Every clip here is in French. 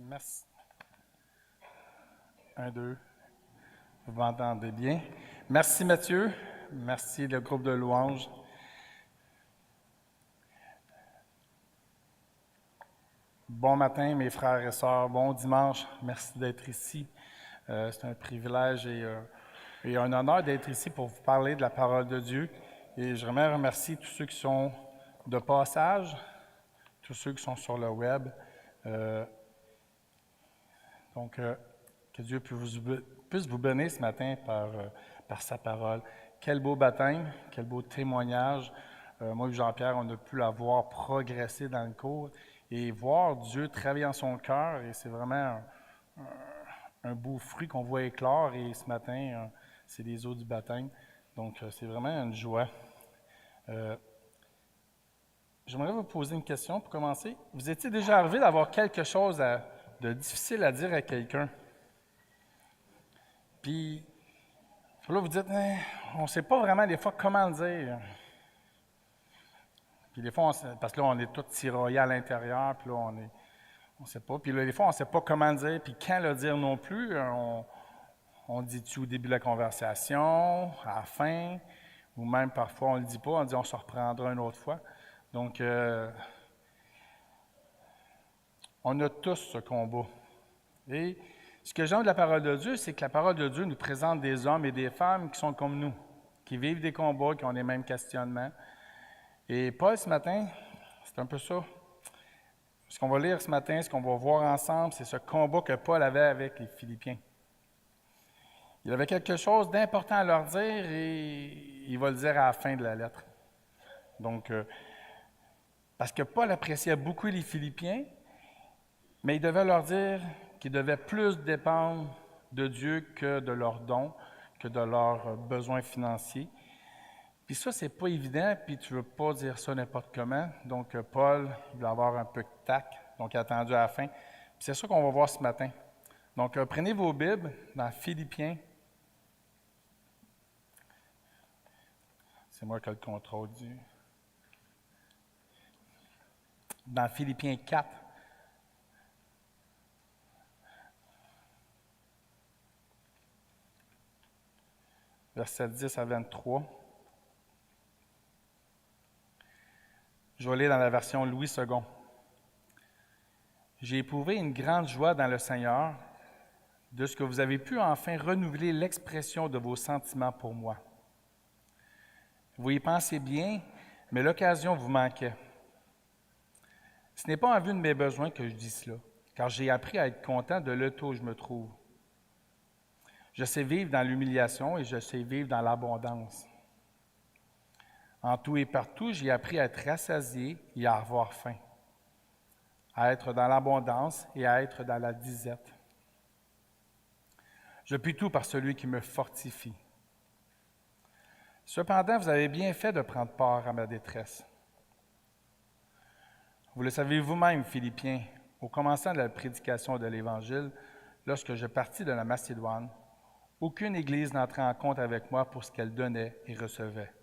Merci. 1, 2. Vous m'entendez bien? Merci Mathieu. Merci le groupe de louanges. Bon matin mes frères et sœurs. Bon dimanche. Merci d'être ici. C'est un privilège et un honneur d'être ici pour vous parler de la parole de Dieu. Et je remercie tous ceux qui sont de passage, tous ceux qui sont sur le web. Donc, que Dieu puisse vous bénir ce matin par sa parole. Quel beau baptême, quel beau témoignage. Moi et Jean-Pierre, on a pu la voir progresser dans le cours et voir Dieu travailler en son cœur. Et c'est vraiment un beau fruit qu'on voit éclore. Et ce matin, c'est les eaux du baptême. Donc, c'est vraiment une joie. J'aimerais vous poser une question pour commencer. Vous étiez déjà arrivé d'avoir quelque chose de difficile à dire à quelqu'un? Puis, là, vous dites, on ne sait pas vraiment des fois comment le dire. Puis des fois, parce que là, on est tous tiraillés à l'intérieur, puis là, on ne sait pas. Puis là, des fois, on ne sait pas comment le dire, puis quand le dire non plus. On dit-tu au début de la conversation, à la fin, ou même parfois, on ne le dit pas, on dit on se reprendra une autre fois. Donc, on a tous ce combat. Et ce que j'aime de la parole de Dieu, c'est que la parole de Dieu nous présente des hommes et des femmes qui sont comme nous, qui vivent des combats, qui ont les mêmes questionnements. Et Paul, ce matin, c'est un peu ça. Ce qu'on va lire ce matin, ce qu'on va voir ensemble, c'est ce combat que Paul avait avec les Philippiens. Il avait quelque chose d'important à leur dire et il va le dire à la fin de la lettre. Donc, parce que Paul appréciait beaucoup les Philippiens, mais il devait leur dire qu'ils devaient plus dépendre de Dieu que de leurs dons, que de leurs besoins financiers. Puis ça, c'est pas évident, puis tu veux pas dire ça n'importe comment. Donc, Paul, il voulait avoir un peu de tact, donc il a attendu à la fin. Puis c'est ça qu'on va voir ce matin. Donc, prenez vos Bibles dans Philippiens. C'est moi qui ai le contrôle du... Dans Philippiens 4. Versets 10 à 23. Je vais lire dans la version Louis II. « J'ai éprouvé une grande joie dans le Seigneur de ce que vous avez pu enfin renouveler l'expression de vos sentiments pour moi. Vous y pensez bien, mais l'occasion vous manquait. Ce n'est pas en vue de mes besoins que je dis cela, car j'ai appris à être content de l'état où je me trouve. Je sais vivre dans l'humiliation et je sais vivre dans l'abondance. En tout et partout, j'ai appris à être rassasié et à avoir faim, à être dans l'abondance et à être dans la disette. Je puis tout par celui qui me fortifie. Cependant, vous avez bien fait de prendre part à ma détresse. Vous le savez vous-même, Philippiens, au commencement de la prédication de l'Évangile, lorsque je partis de la Macédoine, aucune Église n'entrait en compte avec moi pour ce qu'elle donnait et recevait.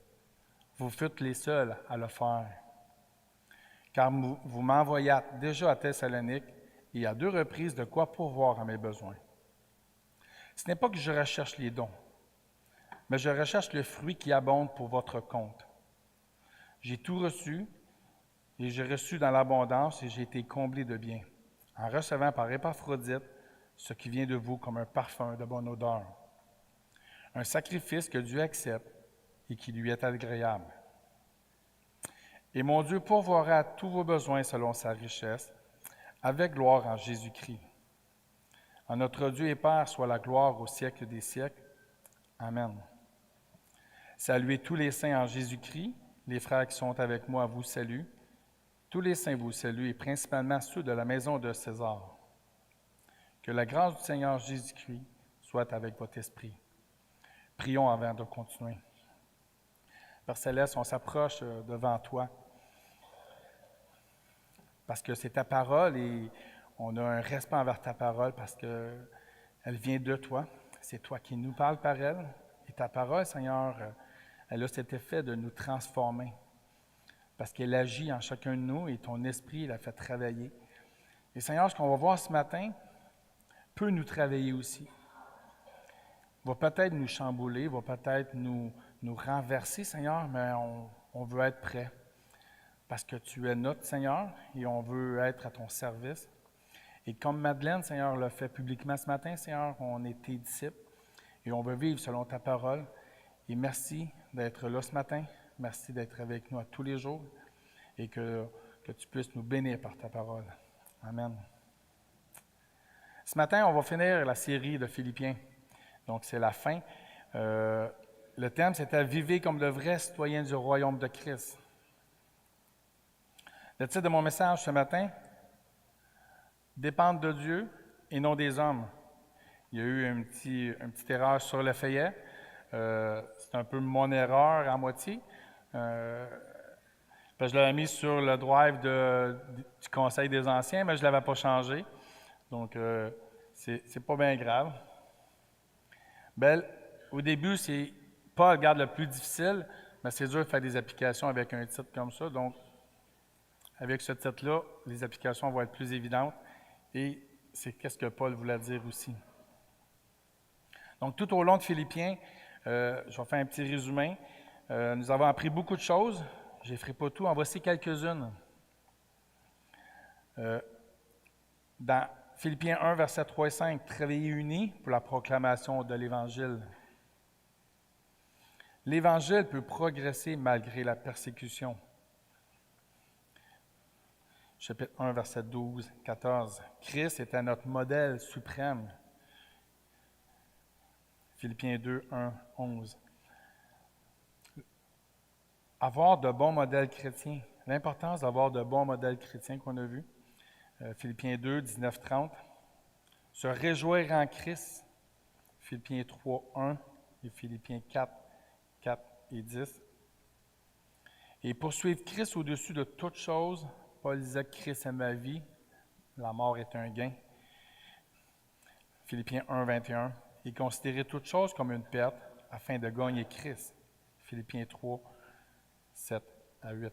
Vous fûtes les seuls à le faire. Car vous m'envoyâtes déjà à Thessalonique et à 2 reprises de quoi pourvoir à mes besoins. Ce n'est pas que je recherche les dons, mais je recherche le fruit qui abonde pour votre compte. J'ai tout reçu et j'ai reçu dans l'abondance et j'ai été comblé de bien, en recevant par Épaphrodite ce qui vient de vous comme un parfum de bonne odeur, un sacrifice que Dieu accepte et qui lui est agréable. Et mon Dieu pourvoira tous vos besoins selon sa richesse, avec gloire en Jésus-Christ. À notre Dieu et Père soit la gloire au siècle des siècles. Amen. Saluez tous les saints en Jésus-Christ. Les frères qui sont avec moi vous saluent. Tous les saints vous saluent, et principalement ceux de la maison de César. Que la grâce du Seigneur Jésus-Christ soit avec votre esprit. Prions avant de continuer. Père Céleste, on s'approche devant toi parce que c'est ta parole et on a un respect envers ta parole parce qu'elle vient de toi. C'est toi qui nous parles par elle. Et ta parole, Seigneur, elle a cet effet de nous transformer parce qu'elle agit en chacun de nous et ton esprit l'a fait travailler. Et Seigneur, ce qu'on va voir ce matin peut nous travailler aussi. Va peut-être nous chambouler, va peut-être nous renverser, Seigneur, mais on veut être prêt. Parce que tu es notre Seigneur et on veut être à ton service. Et comme Madeleine, Seigneur, l'a fait publiquement ce matin, Seigneur, on est tes disciples et on veut vivre selon ta parole. Et merci d'être là ce matin. Merci d'être avec nous à tous les jours et que tu puisses nous bénir par ta parole. Amen. Ce matin, on va finir la série de Philippiens. Donc, c'est la fin. Le thème, c'était « Vivez comme de vrais citoyens du royaume de Christ ». Le titre de mon message ce matin, « Dépendre de Dieu et non des hommes ». Il y a eu une petite erreur sur le feuillet. C'est un peu mon erreur à moitié. Je l'avais mis sur le drive du Conseil des anciens, mais je ne l'avais pas changé. Donc, c'est pas bien grave. Au début, c'est pas le garde le plus difficile, mais c'est dur de faire des applications avec un titre comme ça. Donc, avec ce titre-là, les applications vont être plus évidentes. Et c'est qu'est-ce que Paul voulait dire aussi. Donc, tout au long de Philippiens, je vais faire un petit résumé. Nous avons appris beaucoup de choses. Je ne ferai pas tout. En voici quelques-unes. Dans Philippiens 1, versets 3 et 5, « Travaillez unis pour la proclamation de l'Évangile. » L'Évangile peut progresser malgré la persécution. Chapitre 1, verset 12, 14. « Christ était notre modèle suprême. » Philippiens 2, 1, 11. Avoir de bons modèles chrétiens. L'importance d'avoir de bons modèles chrétiens qu'on a vus. Philippiens 2, 19, 30. Se réjouir en Christ. Philippiens 3, 1 et Philippiens 4, 4 et 10. Et poursuivre Christ au-dessus de toutes choses. Paul disait que Christ est ma vie. La mort est un gain. Philippiens 1, 21. Et considérer toutes choses comme une perte afin de gagner Christ. Philippiens 3, 7 à 8.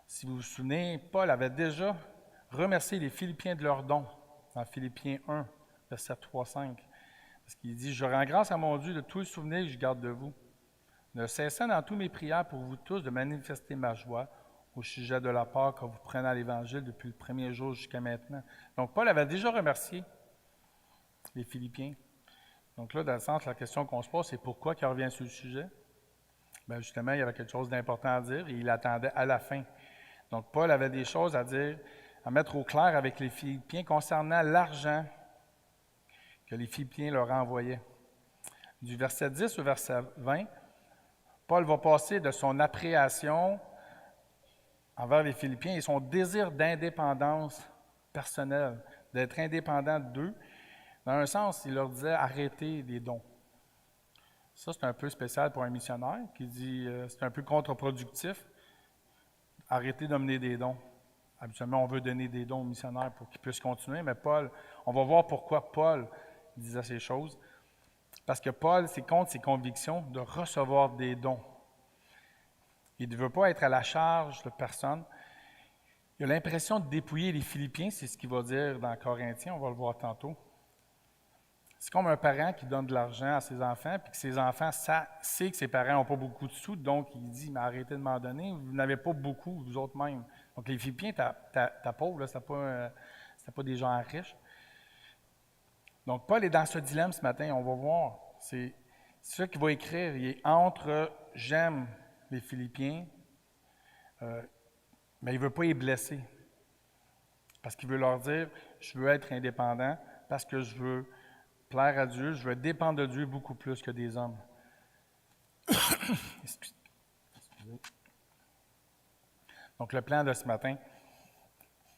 Si vous vous souvenez, Paul avait déjà remercié les Philippiens de leur don dans Philippiens 1, verset 3, 5. Parce qu'il dit « Je rends grâce à mon Dieu de tous les souvenirs que je garde de vous, ne cessant dans toutes mes prières pour vous tous de manifester ma joie au sujet de la part que vous prenez à l'Évangile depuis le premier jour jusqu'à maintenant. » Donc, Paul avait déjà remercié les Philippiens. Donc là, dans le sens, la question qu'on se pose, c'est pourquoi il revient sur le sujet? Bien, justement, il y avait quelque chose d'important à dire et il attendait à la fin. Donc, Paul avait des choses à dire, à mettre au clair avec les Philippiens concernant l'argent que les Philippiens leur envoyaient. Du verset 10 au verset 20, Paul va passer de son appréhension envers les Philippiens et son désir d'indépendance personnelle, d'être indépendant d'eux. Dans un sens, il leur disait « arrêtez les dons ». Ça, c'est un peu spécial pour un missionnaire qui dit c'est un peu contre-productif. Arrêtez de mener des dons. Habituellement, on veut donner des dons aux missionnaires pour qu'ils puissent continuer, mais Paul, on va voir pourquoi Paul disait ces choses. Parce que Paul, c'est contre ses convictions de recevoir des dons. Il ne veut pas être à la charge de personne. Il a l'impression de dépouiller les Philippiens, c'est ce qu'il va dire dans Corinthiens, on va le voir tantôt. C'est comme un parent qui donne de l'argent à ses enfants, puis que ses enfants savent que ses parents n'ont pas beaucoup de sous, donc il dit « mais arrêtez de m'en donner, vous n'avez pas beaucoup, vous autres même ». Donc les Philippiens, t'as pauvre, ce n'est pas des gens riches. Donc Paul est dans ce dilemme ce matin, on va voir. C'est ça qu'il va écrire, il est entre « j'aime les Philippiens », mais il ne veut pas les blesser. Parce qu'il veut leur dire « je veux être indépendant parce que je veux plaire à Dieu, je veux dépendre de Dieu beaucoup plus que des hommes. » Excusez. Donc, le plan de ce matin.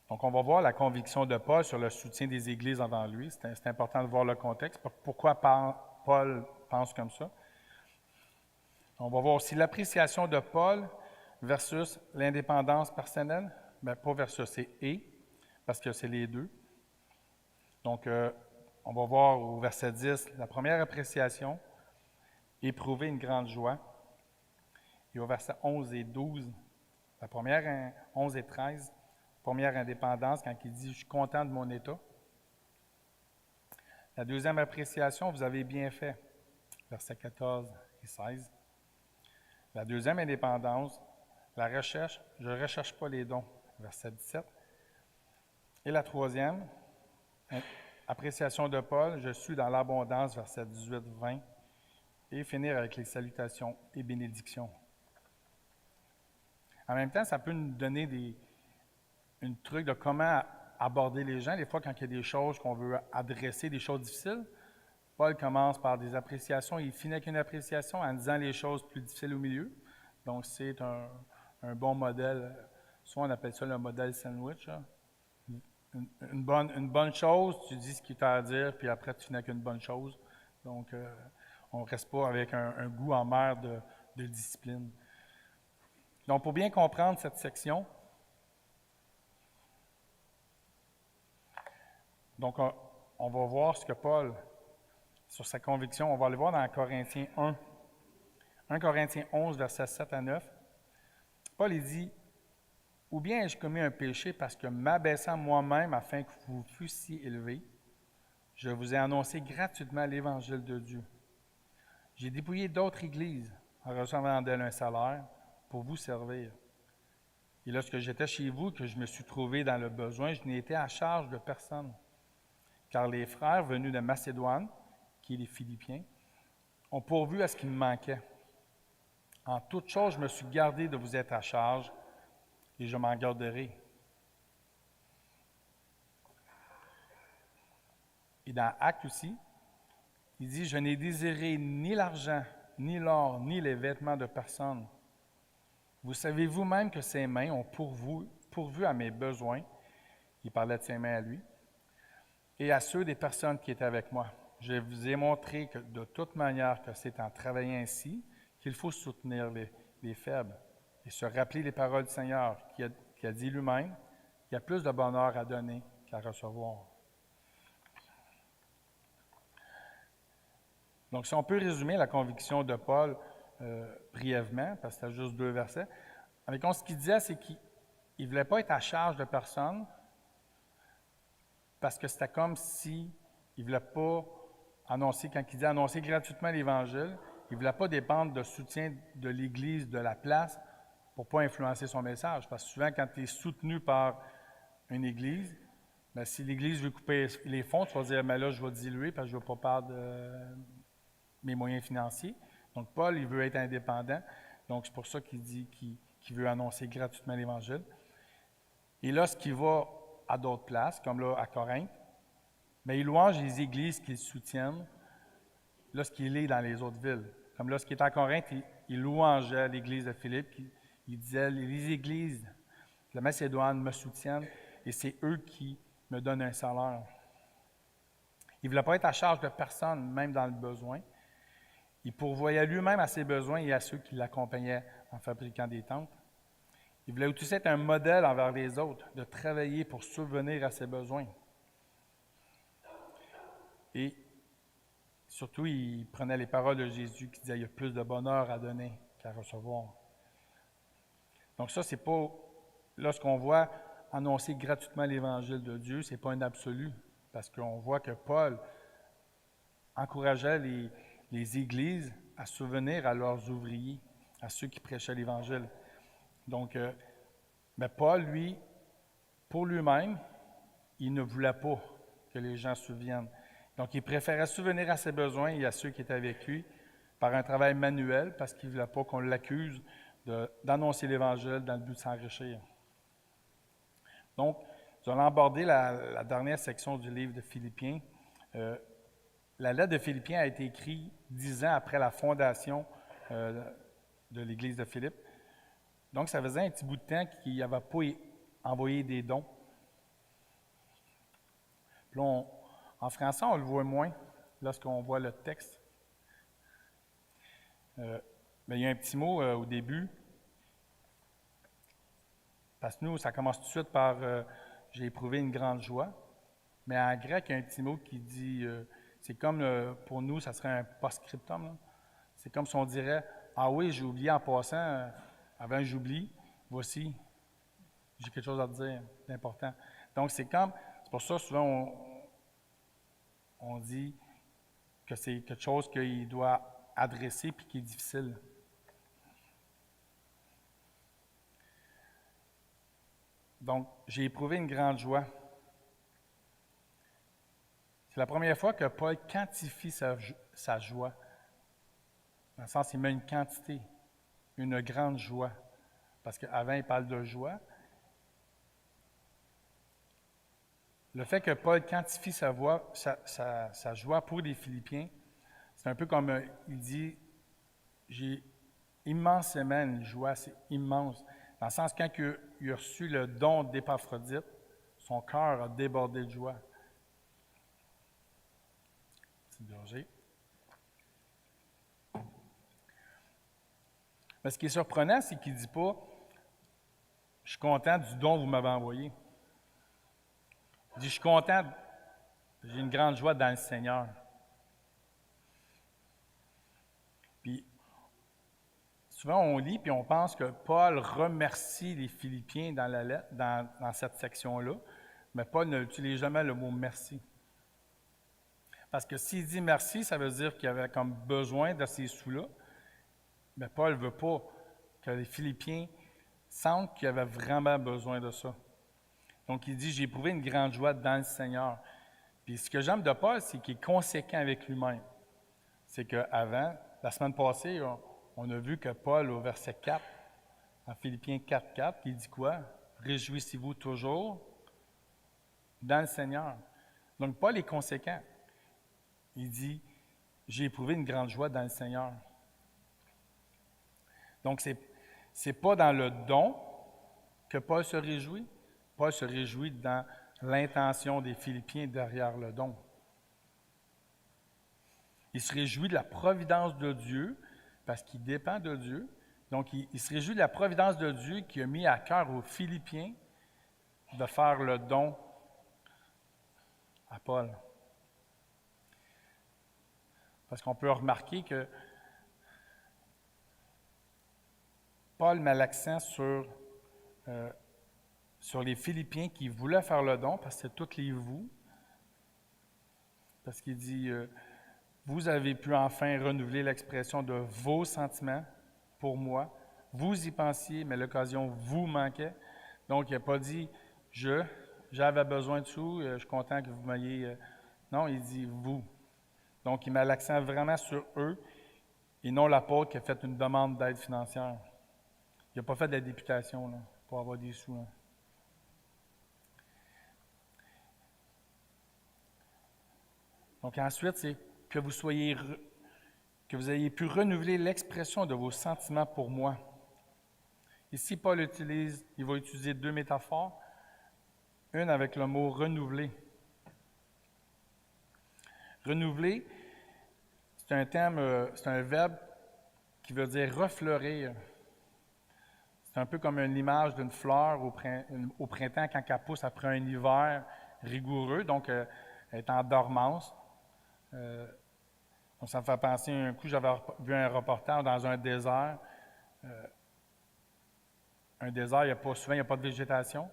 Donc, on va voir la conviction de Paul sur le soutien des églises avant lui. C'est important de voir le contexte. Pourquoi Paul pense comme ça. On va voir aussi l'appréciation de Paul versus l'indépendance personnelle. Bien, pas versus, c'est « et », parce que c'est les deux. Donc, on va voir au verset 10, la première appréciation, éprouver une grande joie. Et au verset 11 et 12, La première, 11 et 13, première indépendance, quand il dit « Je suis content de mon État ». La deuxième appréciation, « Vous avez bien fait », versets 14 et 16. La deuxième indépendance, la recherche, « Je ne recherche pas les dons », verset 17. Et la troisième, appréciation de Paul, « Je suis dans l'abondance », verset 18-20. Et finir avec les salutations et bénédictions. En même temps, ça peut nous donner un truc de comment aborder les gens. Des fois, quand il y a des choses qu'on veut adresser, des choses difficiles, Paul commence par des appréciations et il finit avec une appréciation en disant les choses plus difficiles au milieu. Donc, c'est un bon modèle. Soit on appelle ça le modèle sandwich. Une bonne chose, tu dis ce qu'il t'a à dire, puis après, tu finis avec une bonne chose. Donc, on ne reste pas avec un goût amer de discipline. Donc, pour bien comprendre cette section, donc on va voir ce que Paul, sur sa conviction, on va aller voir dans Corinthiens 1. 1 Corinthiens 11, versets 7 à 9. Paul, il dit, « Ou bien ai-je commis un péché parce que m'abaissant moi-même afin que vous fussiez élevés, je vous ai annoncé gratuitement l'Évangile de Dieu. J'ai dépouillé d'autres églises en recevant d'elles un salaire pour vous servir. Et lorsque j'étais chez vous, que je me suis trouvé dans le besoin, je n'ai été à charge de personne. Car les frères venus de Macédoine, qui est les Philippiens, ont pourvu à ce qui me manquait. En toute chose, je me suis gardé de vous être à charge et je m'en garderai. » Et dans Actes aussi, il dit, « Je n'ai désiré ni l'argent, ni l'or, ni les vêtements de personne. Vous savez vous-même que ses mains ont pourvu à mes besoins. » Il parlait de ses mains à lui. « Et à ceux des personnes qui étaient avec moi. Je vous ai montré que de toute manière que c'est en travaillant ainsi qu'il faut soutenir les faibles et se rappeler les paroles du Seigneur qui a dit lui-même qu'il y a plus de bonheur à donner qu'à recevoir. » Donc, si on peut résumer la conviction de Paul brièvement, parce que c'était juste 2 versets, avec ce qu'il disait, c'est qu'il ne voulait pas être à charge de personne, parce que c'était comme s'il ne voulait pas annoncer, quand il dit annoncer gratuitement l'Évangile, il ne voulait pas dépendre de soutien de l'Église, de la place, pour ne pas influencer son message. Parce que souvent, quand tu es soutenu par une Église, bien, si l'Église veut couper les fonds, tu vas dire, mais là, je vais diluer parce que je ne veux pas perdre mes moyens financiers. Donc, Paul, il veut être indépendant. Donc, c'est pour ça qu'il dit qu'il veut annoncer gratuitement l'Évangile. Et lorsqu'il va à d'autres places, comme là, à Corinthe, mais il louange les églises qu'il soutiennent lorsqu'il est dans les autres villes. Comme lorsqu'il est à Corinthe, il louangeait l'église de Philippe. Il disait, les églises de Macédoine me soutiennent et c'est eux qui me donnent un salaire. Il ne voulait pas être à charge de personne, même dans le besoin. Il pourvoyait lui-même à ses besoins et à ceux qui l'accompagnaient en fabriquant des tentes. Il voulait aussi être un modèle envers les autres, de travailler pour subvenir à ses besoins. Et surtout, il prenait les paroles de Jésus qui disait « Il y a plus de bonheur à donner qu'à recevoir ». Donc ça, c'est pas, lorsqu'on voit annoncer gratuitement l'Évangile de Dieu, ce n'est pas un absolu, parce qu'on voit que Paul encourageait les églises à subvenir à leurs ouvriers, à ceux qui prêchaient l'Évangile. Donc, mais Paul, lui, pour lui-même, il ne voulait pas que les gens subviennent. Donc, il préférait subvenir à ses besoins et à ceux qui étaient avec lui par un travail manuel parce qu'il ne voulait pas qu'on l'accuse d'annoncer l'Évangile dans le but de s'enrichir. Donc, nous allons aborder la dernière section du livre de Philippiens. La lettre de Philippiens a été écrite 10 ans après la fondation de l'Église de Philippe. Donc, ça faisait un petit bout de temps qu'il n'avait pas envoyé des dons. Puis là, en français, on le voit moins lorsqu'on voit le texte. Mais il y a un petit mot au début. Parce que nous, ça commence tout de suite par « j'ai éprouvé une grande joie ». Mais en grec, il y a un petit mot qui dit c'est comme pour nous, ça serait un post-scriptum. C'est comme si on dirait « Ah oui, j'ai oublié en passant, avant j'oublie, voici, j'ai quelque chose à te dire d'important. Donc, c'est pour ça, souvent, on dit que c'est quelque chose qu'il doit adresser puis qui est difficile. Donc, j'ai éprouvé une grande joie. C'est la première fois que Paul quantifie sa joie. Dans le sens, il met une quantité, une grande joie. Parce qu'avant, il parle de joie. Le fait que Paul quantifie sa joie pour les Philippiens, c'est un peu comme il dit, j'ai immensément une joie, c'est immense. Dans le sens, quand il a reçu le don d'Épaphrodite, son cœur a débordé de joie. Petite gorgée. Mais ce qui est surprenant, c'est qu'il ne dit pas « Je suis content du don que vous m'avez envoyé ». Il dit « Je suis content, j'ai une grande joie dans le Seigneur ». Puis, souvent, on lit puis on pense que Paul remercie les Philippiens dans la lettre, dans cette section-là, mais Paul n'utilise jamais le mot « merci ». Parce que s'il dit « merci », ça veut dire qu'il avait comme besoin de ces sous-là, mais Paul ne veut pas que les Philippiens sentent qu'il avait vraiment besoin de ça. Donc, il dit « J'ai éprouvé une grande joie dans le Seigneur ». Puis, ce que j'aime de Paul, c'est qu'il est conséquent avec lui-même. C'est qu'avant, la semaine passée, on a vu que Paul, au verset 4, en Philippiens 4, 4, il dit quoi? « Réjouissez-vous toujours dans le Seigneur ». Donc, Paul est conséquent. Il dit « J'ai éprouvé une grande joie dans le Seigneur ». Donc, c'est pas dans le don que Paul se réjouit. Paul se réjouit dans l'intention des Philippiens derrière le don. Il se réjouit de la providence de Dieu, parce qu'il dépend de Dieu. Donc, il se réjouit de la providence de Dieu qui a mis à cœur aux Philippiens de faire le don à Paul. Parce qu'on peut remarquer que Paul met l'accent sur les Philippiens qui voulaient faire le don, parce que c'est toutes les vous. Parce qu'il dit vous avez pu enfin renouveler l'expression de vos sentiments pour moi. Vous y pensiez, mais l'occasion vous manquait. Donc, il n'a pas dit j'avais besoin de sous, je suis content que vous m'ayez. Non, il dit vous. Donc, il met l'accent vraiment sur eux et non l'apôtre qui a fait une demande d'aide financière. Il n'a pas fait de la députation là, pour avoir des sous. Là. Donc, ensuite, c'est que vous ayez pu renouveler l'expression de vos sentiments pour moi. Ici, Paul il va utiliser deux métaphores. Une avec le mot renouveler. Renouveler, c'est un verbe qui veut dire refleurir. C'est un peu comme une image d'une fleur au printemps quand elle pousse après un hiver rigoureux, donc elle est en dormance. Donc ça me fait penser, un coup, j'avais vu un reportage dans un désert. Un désert, souvent, il n'y a pas de végétation.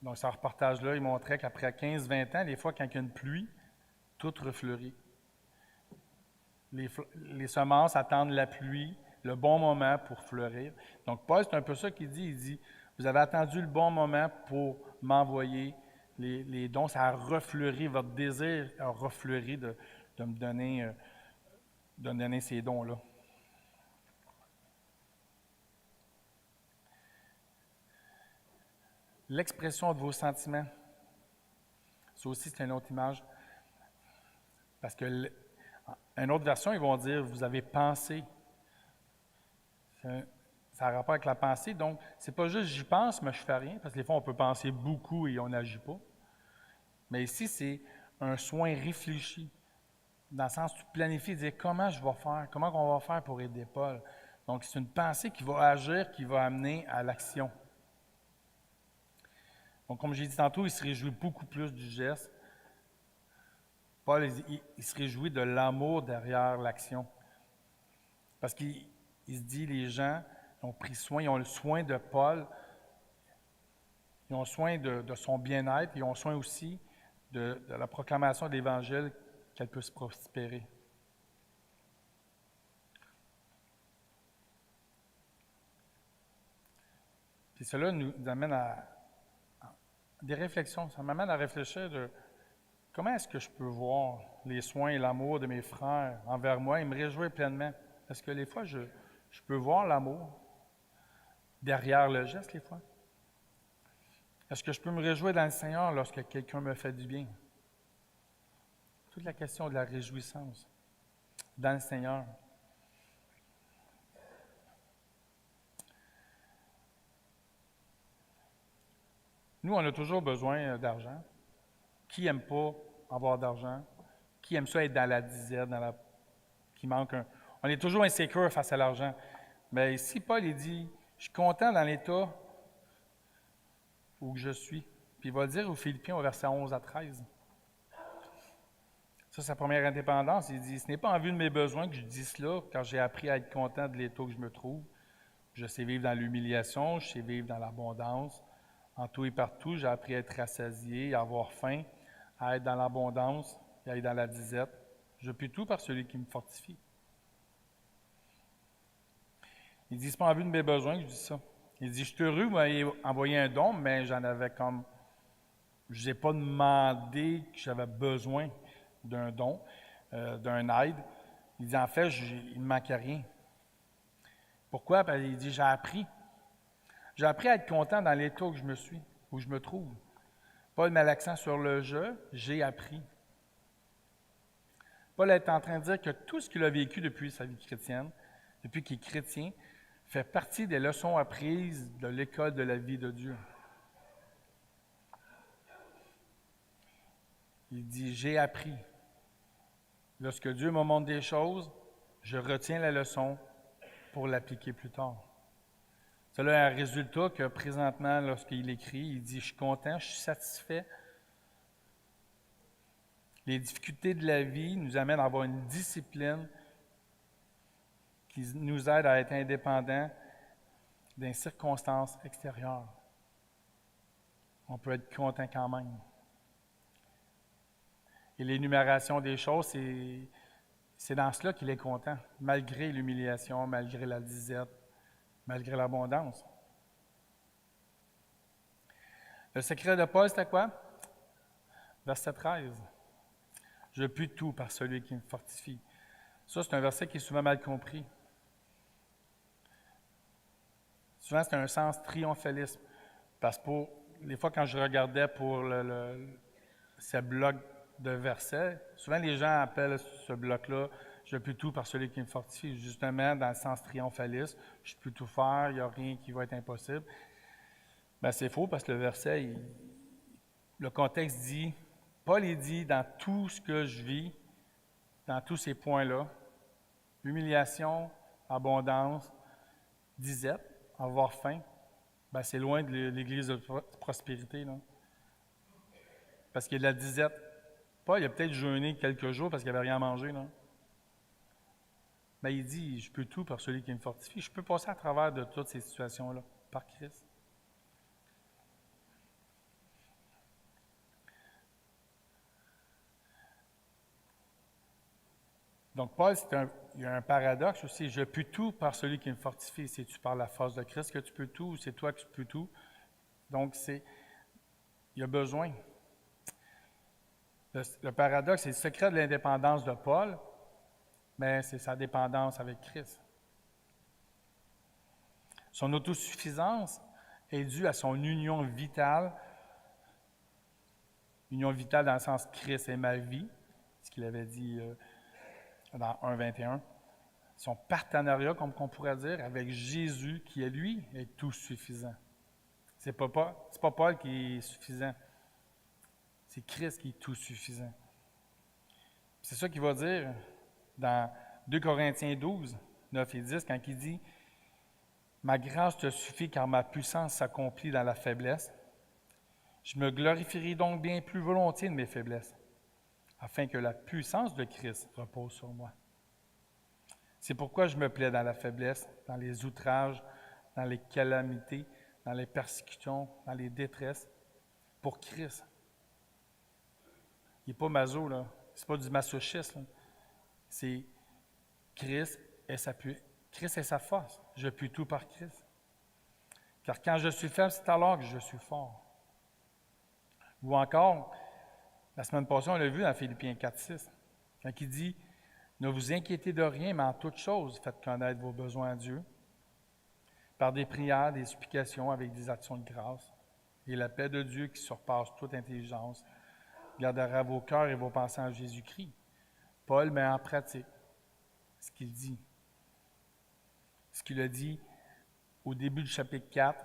Donc, ce reportage-là, il montrait qu'après 15-20 ans, des fois, quand il y a une pluie, tout refleurit. Les semences attendent la pluie, le bon moment pour fleurir. Donc, Paul, c'est un peu ça qu'il dit. Il dit, vous avez attendu le bon moment pour m'envoyer les dons. Ça a refleuri, votre désir a refleuri de me donner ces dons-là. L'expression de vos sentiments, ça aussi, c'est une autre image. Parce que une autre version, ils vont dire, vous avez pensé. Ça a rapport avec la pensée. Donc, c'est pas juste j'y pense, mais je fais rien. Parce que des fois, on peut penser beaucoup et on n'agit pas. Mais ici, c'est un soin réfléchi. Dans le sens où tu planifies, dire comment je vais faire, comment on va faire pour aider Paul. Donc, c'est une pensée qui va agir, qui va amener à l'action. Donc, comme j'ai dit tantôt, il se réjouit beaucoup plus du geste. Paul, il se réjouit de l'amour derrière l'action. Parce qu'il se dit, les gens Ils ont pris soin, ils ont le soin de Paul, ils ont soin de son bien-être, ils ont soin aussi de la proclamation de l'Évangile, qu'elle puisse prospérer. Puis cela nous amène à des réflexions. Ça m'amène à réfléchir de comment est-ce que je peux voir les soins et l'amour de mes frères envers moi et me réjouir pleinement. Est-ce que les fois, je peux voir l'amour derrière le geste, les fois? Est-ce que je peux me réjouir dans le Seigneur lorsque quelqu'un me fait du bien? Toute la question de la réjouissance dans le Seigneur. Nous, on a toujours besoin d'argent. Qui n'aime pas avoir d'argent? Qui aime ça être dans la disette, qui manque un... On est toujours insécure face à l'argent. Mais ici, Paul, il dit, je suis content dans l'état où je suis. Puis il va le dire aux Philippiens au verset 11 à 13. Ça, c'est sa première indépendance. Il dit, ce n'est pas en vue de mes besoins que je dis cela, car j'ai appris à être content de l'état où je me trouve. Je sais vivre dans l'humiliation, je sais vivre dans l'abondance. En tout et partout, j'ai appris à être rassasié, à avoir faim, à être dans l'abondance et à être dans la disette. Je puis tout par celui qui me fortifie. Il dit, c'est pas en vue de mes besoins que je dis ça. Il dit, je suis heureux, vous m'avez envoyé un don, mais j'en avais comme... Je n'ai pas demandé que j'avais besoin d'un don, d'un aide. Il dit, en fait, il ne me manquait rien. Pourquoi? Parce qu'il dit, j'ai appris. J'ai appris à être content dans l'état où je me suis, où je me trouve. Paul met l'accent sur le « je », j'ai appris. Paul est en train de dire que tout ce qu'il a vécu depuis sa vie chrétienne, depuis qu'il est chrétien, fait partie des leçons apprises de l'école de la vie de Dieu. Il dit « j'ai appris ». Lorsque Dieu me montre des choses, je retiens la leçon pour l'appliquer plus tard. Cela a un résultat que présentement, lorsqu'il écrit, il dit « je suis content, je suis satisfait ». Les difficultés de la vie nous amènent à avoir une discipline qui nous aide à être indépendants des circonstances extérieures. On peut être content quand même. Et l'énumération des choses, c'est dans cela qu'il est content, malgré l'humiliation, malgré la disette, malgré l'abondance. Le secret de Paul, c'était quoi? Verset 13. « Je puis tout par celui qui me fortifie. » Ça, c'est un verset qui est souvent mal compris. Souvent, c'est un sens triomphalisme. Parce que les fois, quand je regardais pour ce bloc de versets, souvent les gens appellent ce bloc-là « Je puis tout par celui qui me fortifie », justement dans le sens triomphaliste. Je peux tout faire, il n'y a rien qui va être impossible. Bien, c'est faux parce que le verset, le contexte dit, Paul il dit dans tout ce que je vis, dans tous ces points-là, humiliation, abondance, disette, avoir faim, bien, c'est loin de l'Église de prospérité. Là. Parce qu'il y a de la disette. Paul, il a peut-être jeûné quelques jours parce qu'il n'avait rien à manger. Là. Mais il dit, je peux tout par celui qui me fortifie. Je peux passer à travers de toutes ces situations-là, par Christ. Donc, Paul, il y a un paradoxe aussi. Je peux tout par celui qui me fortifie. C'est-tu par la force de Christ que tu peux tout ou c'est toi qui peux tout? Donc, il y a besoin. Le paradoxe, c'est le secret de l'indépendance de Paul, mais c'est sa dépendance avec Christ. Son autosuffisance est due à son union vitale dans le sens Christ est ma vie, ce qu'il avait dit dans 1,21. Son partenariat, comme on pourrait dire, avec Jésus, qui est lui, est tout suffisant. C'est pas Paul qui est suffisant. C'est Christ qui est tout suffisant. C'est ça qu'il va dire dans 2 Corinthiens 12, 9 et 10, quand il dit « Ma grâce te suffit car ma puissance s'accomplit dans la faiblesse. Je me glorifierai donc bien plus volontiers de mes faiblesses, afin que la puissance de Christ repose sur moi. C'est pourquoi je me plais dans la faiblesse, dans les outrages, dans les calamités, dans les persécutions, dans les détresses, pour Christ. Il n'est pas maso, là. C'est pas du masochisme. C'est Christ est sa force. Je puis tout par Christ. Car quand je suis faible, c'est alors que je suis fort. Ou encore, la semaine passée, on l'a vu dans Philippiens 4:6, quand il dit « Ne vous inquiétez de rien, mais en toute chose, faites connaître vos besoins à Dieu, par des prières, des supplications, avec des actions de grâce. Et la paix de Dieu qui surpasse toute intelligence gardera vos cœurs et vos pensées en Jésus-Christ. » Paul met en pratique ce qu'il dit. Ce qu'il a dit au début du chapitre 4,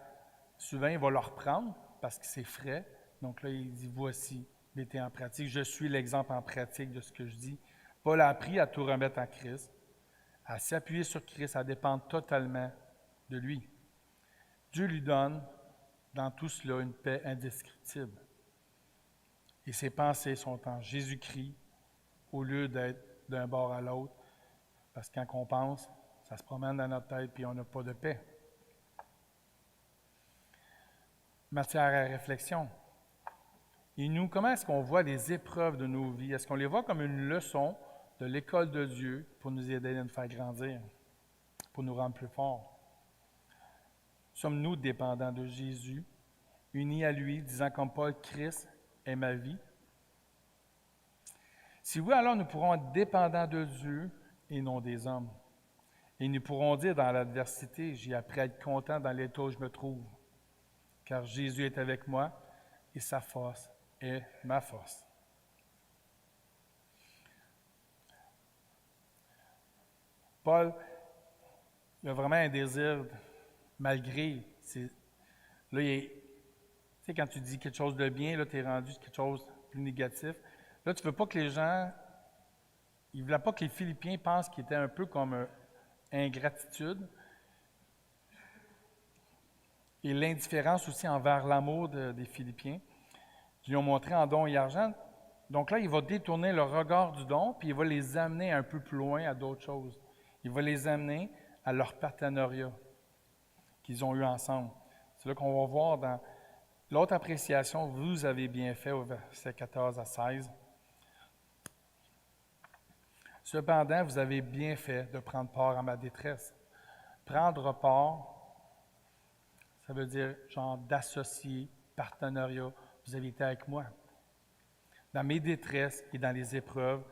souvent il va le reprendre parce que c'est frais. Donc là, il dit « Voici, mettez en pratique. Je suis l'exemple en pratique de ce que je dis. » Paul a appris à tout remettre en Christ, à s'appuyer sur Christ, à dépendre totalement de lui. Dieu lui donne dans tout cela une paix indescriptible. Et ses pensées sont en Jésus-Christ au lieu d'être d'un bord à l'autre. Parce que quand on pense, ça se promène dans notre tête puis on n'a pas de paix. Matière à réflexion. Et nous, comment est-ce qu'on voit les épreuves de nos vies? Est-ce qu'on les voit comme une leçon de l'école de Dieu pour nous aider à nous faire grandir, pour nous rendre plus forts? Sommes-nous dépendants de Jésus, unis à lui, disant comme Paul, « Christ est ma vie ». Si oui, alors nous pourrons être dépendants de Dieu et non des hommes. Et nous pourrons dire dans l'adversité, « J'ai appris à être content dans l'état où je me trouve, car Jésus est avec moi et sa force est ma force. » Paul, il a vraiment un désir, malgré, là, tu sais, quand tu dis quelque chose de bien, là, tu es rendu quelque chose de plus négatif. Là, tu ne veux pas que les gens, il ne voulait pas que les Philippiens pensent qu'il était un peu comme ingratitude et l'indifférence aussi envers l'amour des Philippiens, qui lui ont montré en don et argent. Donc là, il va détourner le regard du don, puis il va les amener un peu plus loin à d'autres choses. Il va les amener à leur partenariat qu'ils ont eu ensemble. C'est là qu'on va voir dans l'autre appréciation, vous avez bien fait au verset 14 à 16. Cependant, vous avez bien fait de prendre part à ma détresse. Prendre part, ça veut dire genre d'associer, partenariat. Vous avez été avec moi. Dans mes détresses et dans les épreuves,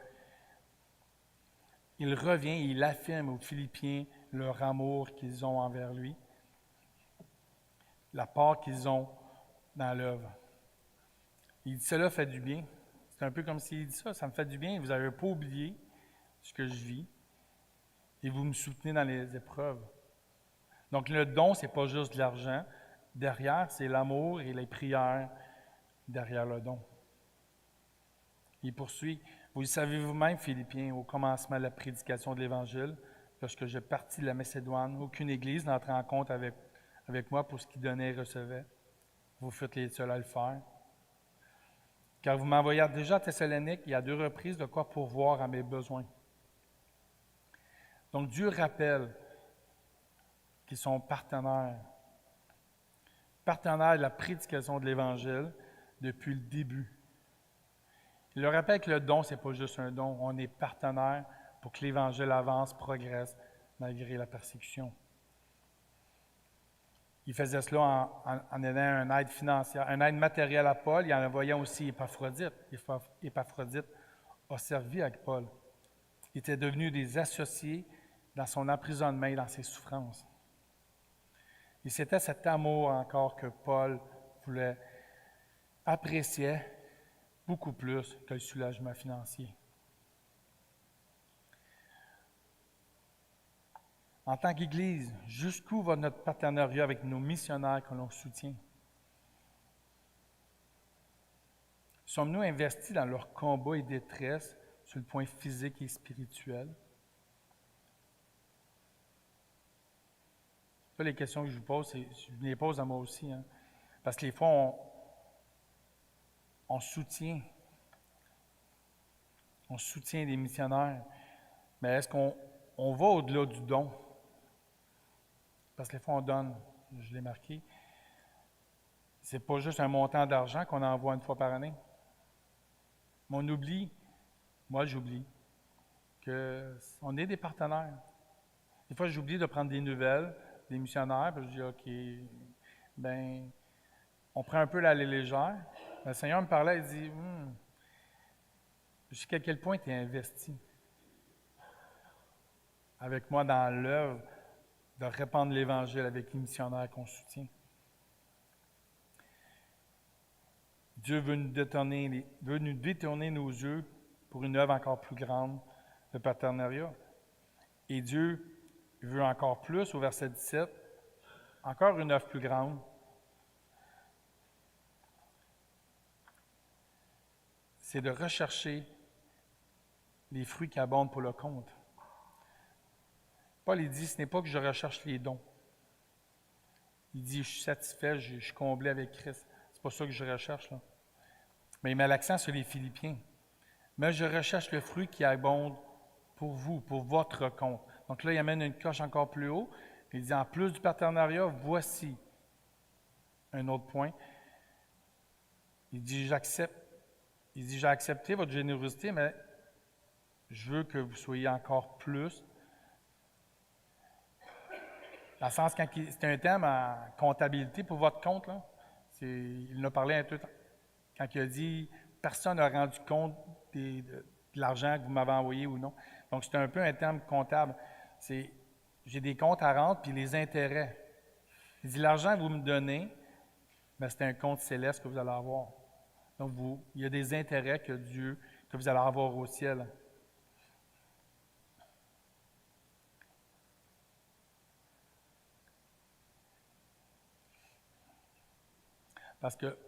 il revient et il affirme aux Philippiens leur amour qu'ils ont envers lui, la part qu'ils ont dans l'œuvre. Il dit, cela fait du bien. C'est un peu comme s'il dit ça, ça me fait du bien. Vous n'avez pas oublié ce que je vis et vous me soutenez dans les épreuves. Donc le don, ce n'est pas juste de l'argent. Derrière, c'est l'amour et les prières derrière le don. Il poursuit. Vous le savez vous-même, Philippiens, au commencement de la prédication de l'Évangile, lorsque je partis de la Macédoine, aucune Église n'entrait en compte avec moi pour ce qu'il donnait et recevait. Vous faites les seuls à le faire. Car vous m'envoyez déjà à Thessalonique et à 2 reprises de quoi pourvoir à mes besoins. Donc Dieu rappelle qu'ils sont partenaires de la prédication de l'Évangile depuis le début. Il leur rappelle que le don, ce n'est pas juste un don, on est partenaire pour que l'Évangile avance, progresse, malgré la persécution. Il faisait cela en aidant une aide financière, une aide matérielle à Paul, et en envoyant aussi Épaphrodite. Épaphrodite a servi avec Paul. Ils étaient devenus des associés dans son emprisonnement et dans ses souffrances. Et c'était cet amour encore que Paul voulait apprécier beaucoup plus que le soulagement financier. En tant qu'Église, jusqu'où va notre partenariat avec nos missionnaires que l'on soutient? Sommes-nous investis dans leur combat et détresse sur le point physique et spirituel? Là, les questions que je vous pose, je me les pose à moi aussi. Hein? Parce que les fois, on soutient des missionnaires, mais est-ce qu'on va au-delà du don? parce que les fois on donne, je l'ai marqué, c'est pas juste un montant d'argent qu'on envoie une fois par année. Mais on oublie, moi j'oublie, qu'on est des partenaires. Des fois, j'oublie de prendre des nouvelles des missionnaires, puis je dis, OK, ben, on prend un peu la légère. Le Seigneur me parlait, il dit, jusqu'à quel point tu es investi avec moi dans l'œuvre de répandre l'Évangile avec les missionnaires qu'on soutient. Dieu veut nous détourner nos yeux pour une œuvre encore plus grande de partenariat. Et Dieu veut encore plus, au verset 17, encore une œuvre plus grande. C'est de rechercher les fruits qui abondent pour le compte. Paul, il dit, ce n'est pas que je recherche les dons. Il dit, je suis satisfait, je suis comblé avec Christ. C'est pas ça que je recherche, là. Mais il met l'accent sur les Philippiens. Mais je recherche le fruit qui abonde pour vous, pour votre compte. Donc là, il amène une coche encore plus haut. Il dit, en plus du partenariat, voici un autre point. Il dit, j'accepte. Il dit, j'ai accepté votre générosité, mais je veux que vous soyez encore plus. Dans le sens, c'est un thème en comptabilité pour votre compte, là. Il en a parlé un peu quand il a dit, personne n'a rendu compte de l'argent que vous m'avez envoyé ou non. Donc, c'est un peu un terme comptable. J'ai des comptes à rendre, puis les intérêts. Il dit, l'argent que vous me donnez, ben, c'est un compte céleste que vous allez avoir. Donc, il y a des intérêts que vous allez avoir au ciel. Parce que,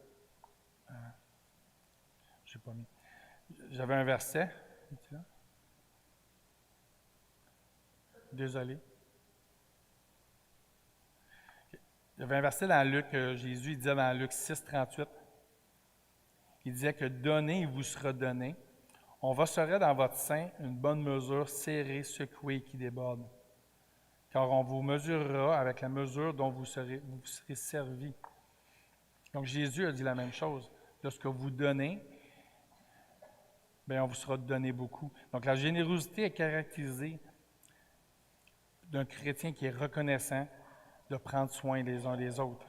je n'ai pas mis, j'avais un verset, désolé. Il y avait un verset dans Luc, Jésus il disait dans Luc 6, 38, il disait que « Donnez, il vous sera donné. On va serrer dans votre sein une bonne mesure, serrée, secouée, qui déborde. Car on vous mesurera avec la mesure dont vous serez servi. » Donc Jésus a dit la même chose. Lorsque vous donnez, bien, on vous sera donné beaucoup. Donc la générosité est caractérisée d'un chrétien qui est reconnaissant de prendre soin les uns des autres.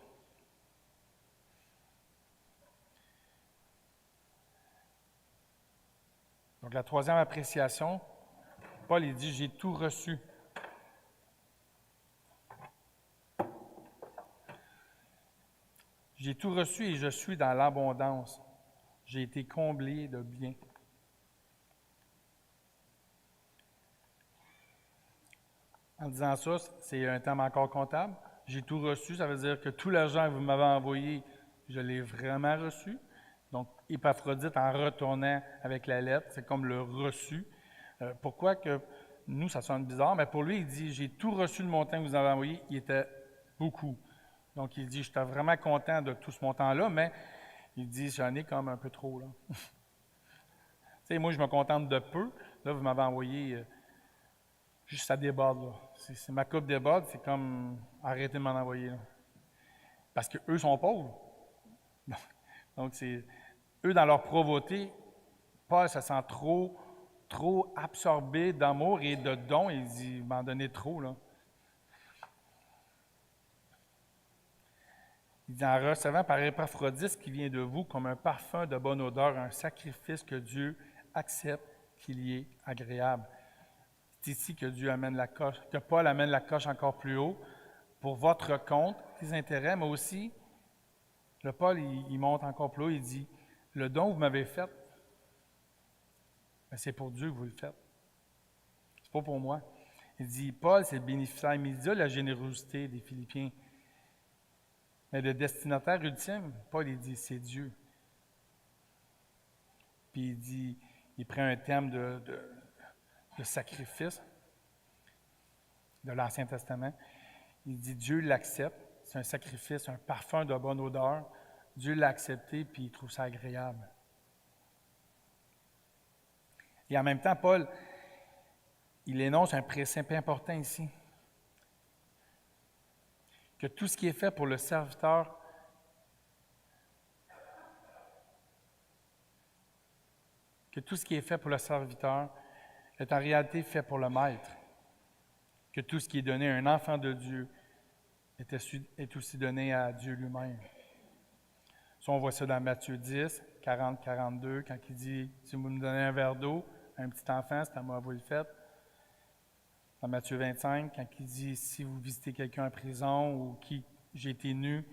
Donc la troisième appréciation, Paul il dit « J'ai tout reçu ». J'ai tout reçu et je suis dans l'abondance. J'ai été comblé de bien. En disant ça, c'est un terme encore comptable. J'ai tout reçu, ça veut dire que tout l'argent que vous m'avez envoyé, je l'ai vraiment reçu. Donc, Épaphrodite, en retournant avec la lettre, c'est comme le reçu. Pourquoi que nous, ça sonne bizarre, mais pour lui, il dit, j'ai tout reçu le montant que vous avez envoyé, il était beaucoup. Donc, il dit, j'étais vraiment content de tout ce montant-là, mais il dit, j'en ai comme un peu trop, là. Tu sais, moi, je me contente de peu. Là, vous m'avez envoyé, juste ça déborde, là. Si ma coupe déborde, c'est comme, arrêtez de m'en envoyer, là. Parce qu'eux sont pauvres. Donc, c'est eux, dans leur pauvreté, Paul se sent trop absorbé d'amour et de dons. Il dit, m'en donnez trop, là. Il dit, en recevant par Épaphrodite qui vient de vous comme un parfum de bonne odeur, un sacrifice que Dieu accepte, qu'il y est agréable. C'est ici que Dieu amène la coche, que Paul amène la coche encore plus haut pour votre compte, les intérêts, mais aussi, le Paul, il monte encore plus haut, il dit, le don que vous m'avez fait, ben, c'est pour Dieu que vous le faites. C'est pas pour moi. Il dit, Paul, c'est le bénéficiaire immédiat de la générosité des Philippiens. Mais le destinataire ultime, Paul, il dit, c'est Dieu. Puis il dit, il prend un terme de sacrifice de l'Ancien Testament. Il dit, Dieu l'accepte. C'est un sacrifice, un parfum de bonne odeur. Dieu l'a accepté, puis il trouve ça agréable. Et en même temps, Paul, il énonce un principe important ici. que tout ce qui est fait pour le serviteur est en réalité fait pour le Maître, que tout ce qui est donné à un enfant de Dieu est aussi donné à Dieu lui-même. Ça, on voit ça dans Matthieu 10, 40, 42, quand il dit « Si vous me donnez un verre d'eau, un petit enfant, c'est à moi que vous le faites. » Dans Matthieu 25, quand il dit « Si vous visitez quelqu'un en prison ou qui j'ai été nu »,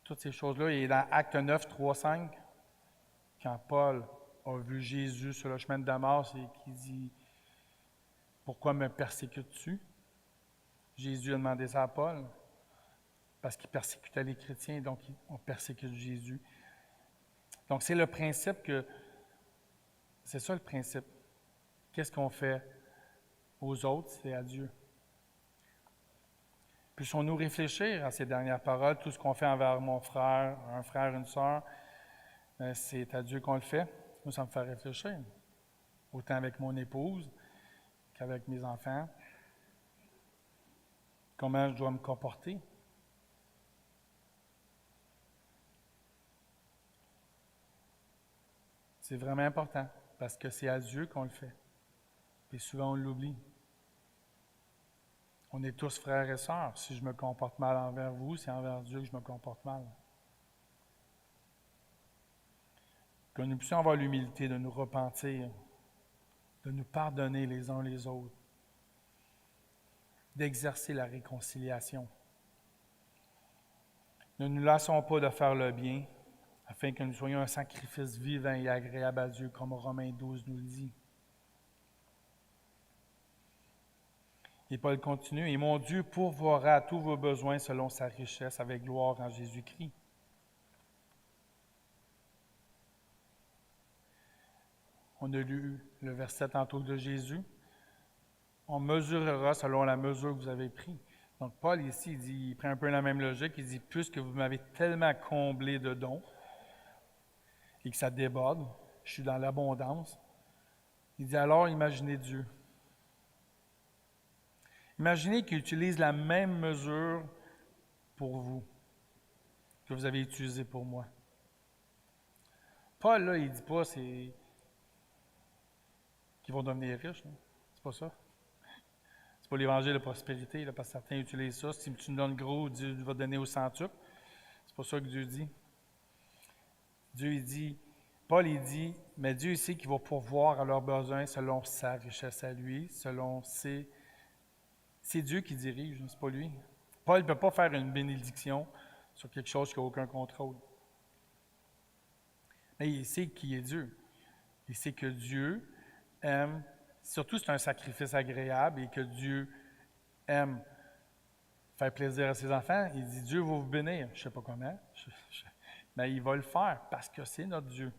toutes ces choses-là. Et dans Acte 9, 3, 5, quand Paul a vu Jésus sur le chemin de Damas et qui dit « Pourquoi me persécutes-tu? » Jésus a demandé ça à Paul, parce qu'il persécutait les chrétiens, donc on persécute Jésus. Donc c'est le principe c'est ça le principe. Qu'est-ce qu'on fait aux autres, c'est à Dieu. Puissions-nous réfléchir à ces dernières paroles, tout ce qu'on fait envers mon frère, un frère, une sœur, c'est à Dieu qu'on le fait. Moi, ça me fait réfléchir, autant avec mon épouse qu'avec mes enfants. Comment je dois me comporter? C'est vraiment important, parce que c'est à Dieu qu'on le fait. Et souvent, on l'oublie. On est tous frères et sœurs. Si je me comporte mal envers vous, c'est envers Dieu que je me comporte mal. Que nous puissions avoir l'humilité de nous repentir, de nous pardonner les uns les autres, d'exercer la réconciliation. Ne nous lassons pas de faire le bien, afin que nous soyons un sacrifice vivant et agréable à Dieu, comme Romains 12 nous le dit. Et Paul continue, « Et mon Dieu pourvoira à tous vos besoins selon sa richesse avec gloire en Jésus-Christ. » On a lu le verset tantôt de Jésus. « On mesurera selon la mesure que vous avez prise. » Donc Paul ici, il prend un peu la même logique, il dit, « Puisque vous m'avez tellement comblé de dons, et que ça déborde, je suis dans l'abondance. » Il dit, « Alors imaginez Dieu. » Imaginez qu'il utilise la même mesure pour vous que vous avez utilisée pour moi. Paul, là, il ne dit pas qu'ils vont devenir riches. Là. C'est pas ça. C'est pas l'évangile de prospérité, là, parce que certains utilisent ça. Si tu me donnes gros, Dieu va te donner au centuple. C'est pas ça que Dieu dit. Dieu, il dit, Paul, il dit, mais Dieu sait qu'il va pourvoir à leurs besoins selon sa richesse à lui, selon ses... C'est Dieu qui dirige, c'est pas lui. Paul ne peut pas faire une bénédiction sur quelque chose qui n'a aucun contrôle. Mais il sait qui est Dieu. Il sait que Dieu aime, surtout c'est un sacrifice agréable et que Dieu aime faire plaisir à ses enfants. Il dit, Dieu va vous bénir. Je ne sais pas comment, mais il va le faire parce que c'est notre Dieu.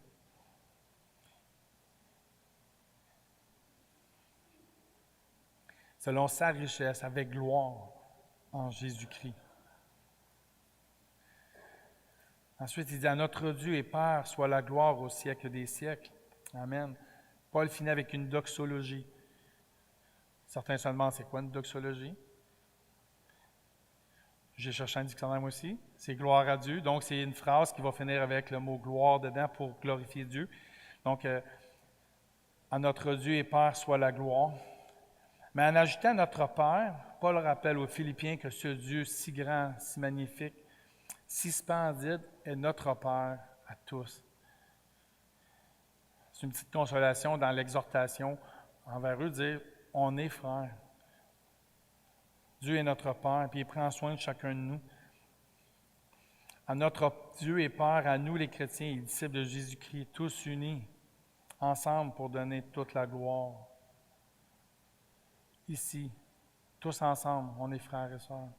Selon sa richesse, avec gloire en Jésus-Christ. Ensuite, il dit, à notre Dieu et Père soit la gloire au siècle des siècles. Amen. Paul finit avec une doxologie. Certains se demandent, c'est quoi une doxologie? J'ai cherché un dictionnaire moi aussi. C'est gloire à Dieu. Donc, c'est une phrase qui va finir avec le mot gloire dedans pour glorifier Dieu. Donc, à notre Dieu et Père soit la gloire. Mais en ajoutant notre Père, Paul rappelle aux Philippiens que ce Dieu si grand, si magnifique, si splendide est notre Père à tous. C'est une petite consolation dans l'exhortation envers eux, de dire « on est frères ». Dieu est notre Père, puis il prend soin de chacun de nous. À notre Dieu et Père, à nous les chrétiens et les disciples de Jésus-Christ, tous unis, ensemble pour donner toute la gloire. Ici, tous ensemble, on est frères et sœurs.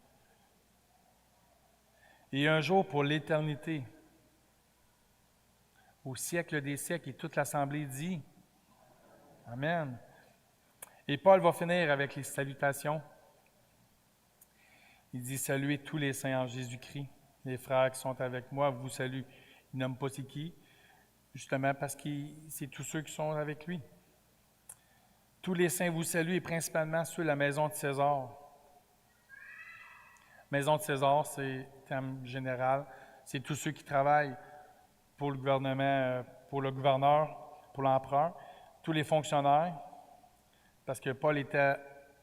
Et un jour pour l'éternité, au siècle des siècles, et toute l'Assemblée dit Amen. Et Paul va finir avec les salutations. Il dit « Saluez tous les saints en Jésus-Christ. Les frères qui sont avec moi vous saluent. » Il nomme pas c'est qui, justement parce que c'est tous ceux qui sont avec lui. Tous les saints vous saluent, et principalement ceux de la maison de César. Maison de César, c'est thème général. C'est tous ceux qui travaillent pour le gouvernement, pour le gouverneur, pour l'empereur, tous les fonctionnaires, parce que Paul était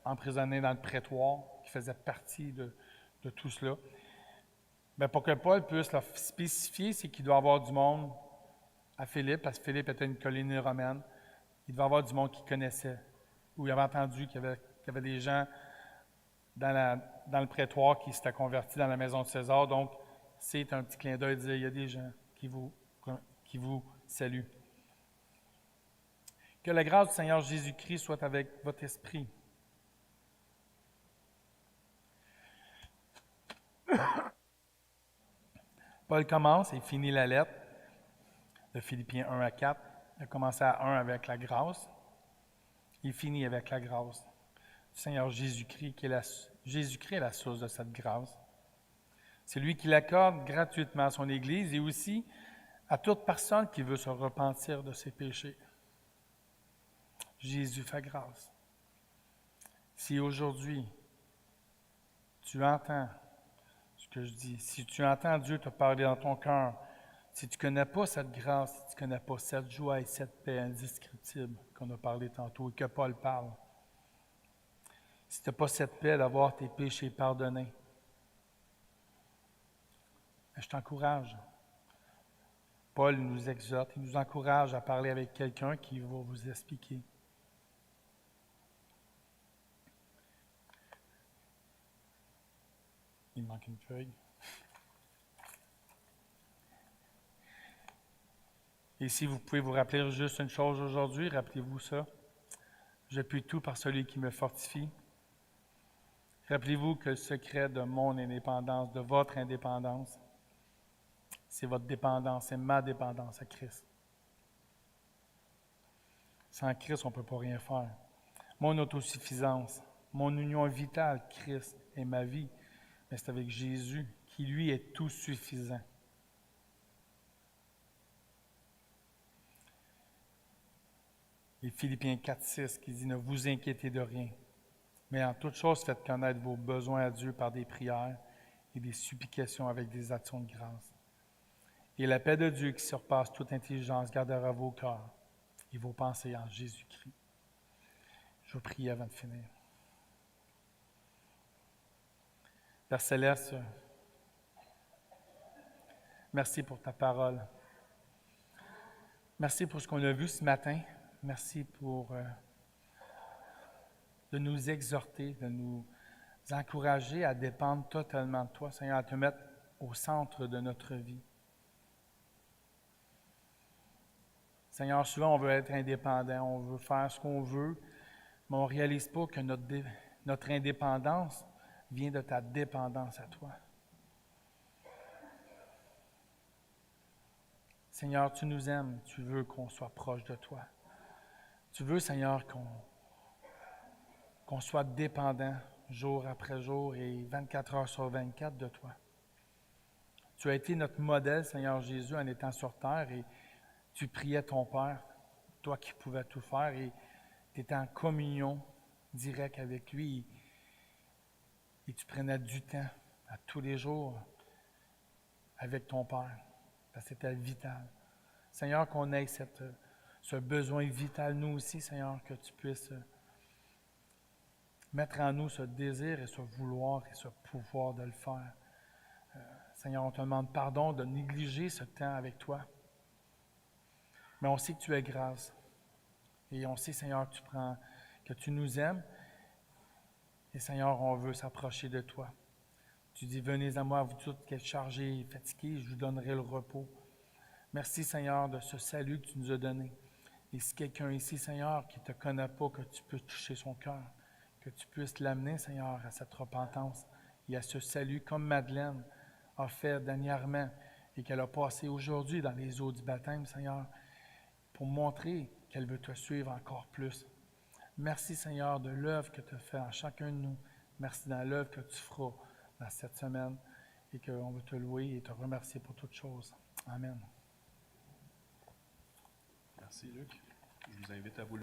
emprisonné dans le prétoire, qui faisait partie de tout cela. Mais pour que Paul puisse le spécifier, c'est qu'il doit y avoir du monde à Philippe, parce que Philippe était une colonie romaine. Il devait y avoir du monde qui connaissait, ou il avait entendu qu'il y avait des gens dans le prétoire qui s'étaient convertis dans la maison de César. Donc, c'est un petit clin d'œil de dire, il y a des gens qui vous saluent. Que la grâce du Seigneur Jésus-Christ soit avec votre esprit. Paul commence et finit la lettre de Philippiens 1 à 4. Il a commencé à 1 avec la grâce. Il finit avec la grâce du Seigneur Jésus-Christ, Jésus-Christ est la source de cette grâce. C'est lui qui l'accorde gratuitement à son Église et aussi à toute personne qui veut se repentir de ses péchés. Jésus fait grâce. Si aujourd'hui, tu entends ce que je dis, si tu entends Dieu te parler dans ton cœur, si tu ne connais pas cette grâce, si tu ne connais pas cette joie et cette paix indescriptible qu'on a parlé tantôt et que Paul parle, si tu n'as pas cette paix d'avoir tes péchés pardonnés, je t'encourage. Paul nous exhorte, il nous encourage à parler avec quelqu'un qui va vous expliquer. Il manque une feuille. Et si vous pouvez vous rappeler juste une chose aujourd'hui, rappelez-vous ça. Je puis tout par celui qui me fortifie. Rappelez-vous que le secret de mon indépendance, de votre indépendance, c'est votre dépendance, c'est ma dépendance à Christ. Sans Christ, on ne peut pas rien faire. Mon autosuffisance, mon union vitale, Christ est ma vie, mais c'est avec Jésus qui, lui, est tout suffisant. Et Philippiens 4,6 qui dit « Ne vous inquiétez de rien, mais en toute chose, faites connaître vos besoins à Dieu par des prières et des supplications avec des actions de grâce. Et la paix de Dieu qui surpasse toute intelligence gardera vos cœurs et vos pensées en Jésus-Christ. » Je vais prier avant de finir. Père Céleste, merci pour ta parole. Merci pour ce qu'on a vu ce matin. Merci pour de nous exhorter, de nous encourager à dépendre totalement de toi, Seigneur, à te mettre au centre de notre vie. Seigneur, souvent on veut être indépendant, on veut faire ce qu'on veut, mais on ne réalise pas que notre indépendance vient de ta dépendance à toi. Seigneur, tu nous aimes, tu veux qu'on soit proche de toi. Tu veux, Seigneur, qu'on soit dépendant jour après jour et 24 heures sur 24 de toi. Tu as été notre modèle, Seigneur Jésus, en étant sur terre et tu priais ton Père, toi qui pouvais tout faire, et tu étais en communion directe avec lui et tu prenais du temps à tous les jours avec ton Père, parce que c'était vital. Seigneur, qu'on ait ce besoin vital, nous aussi, Seigneur, que tu puisses mettre en nous ce désir et ce vouloir et ce pouvoir de le faire. Seigneur, on te demande pardon de négliger ce temps avec toi. Mais on sait que tu es grâce. Et on sait, Seigneur, que tu nous aimes. Et Seigneur, on veut s'approcher de toi. Tu dis, venez à moi, vous toutes qui êtes chargés et fatigués, je vous donnerai le repos. Merci, Seigneur, de ce salut que tu nous as donné. Et si quelqu'un ici, Seigneur, qui ne te connaît pas, que tu peux toucher son cœur, que tu puisses l'amener, Seigneur, à cette repentance et à ce salut, comme Madeleine a fait dernièrement et qu'elle a passé aujourd'hui dans les eaux du baptême, Seigneur, pour montrer qu'elle veut te suivre encore plus. Merci, Seigneur, de l'œuvre que tu as fait en chacun de nous. Merci dans l'œuvre que tu feras dans cette semaine et qu'on veut te louer et te remercier pour toutes choses. Amen. Merci, Luc. Je vous invite à vous